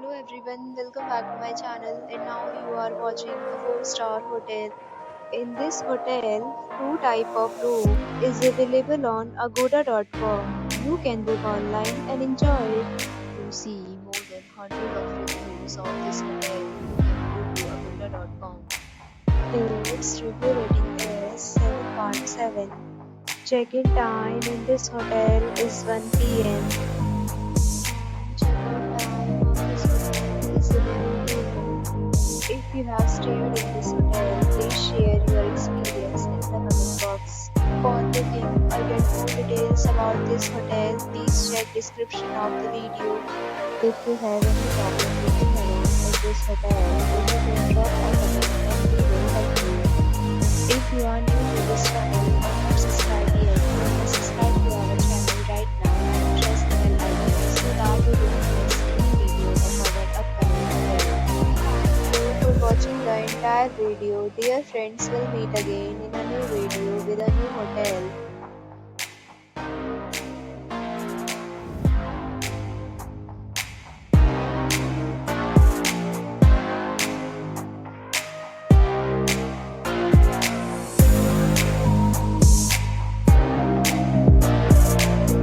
Hello everyone, welcome back to my channel and now you are watching a 4-star hotel. In this hotel, two type of room is available on agoda.com. You can book online and enjoy it. To see more than 100 of reviews of this hotel, you can go to agoda.com. Its review rating is 7.7. Check-in time in this hotel is 1 p.m. Check-out time of this hotel is 11 p.m. If you have stayed in this hotel, please share your experience in the comment box. For booking or get more details about this hotel, please check description of the video. If you have any problem booking a room in this hotel, then you can drop a comment and we will help you. If you are new to this channel or not subscribed yet, then subscribe to our channel right now and press the bell icon so that you don't miss any video of our upcoming hotel. Thank you for watching the entire video. Dear friends, will meet again in a new video with a new hotel.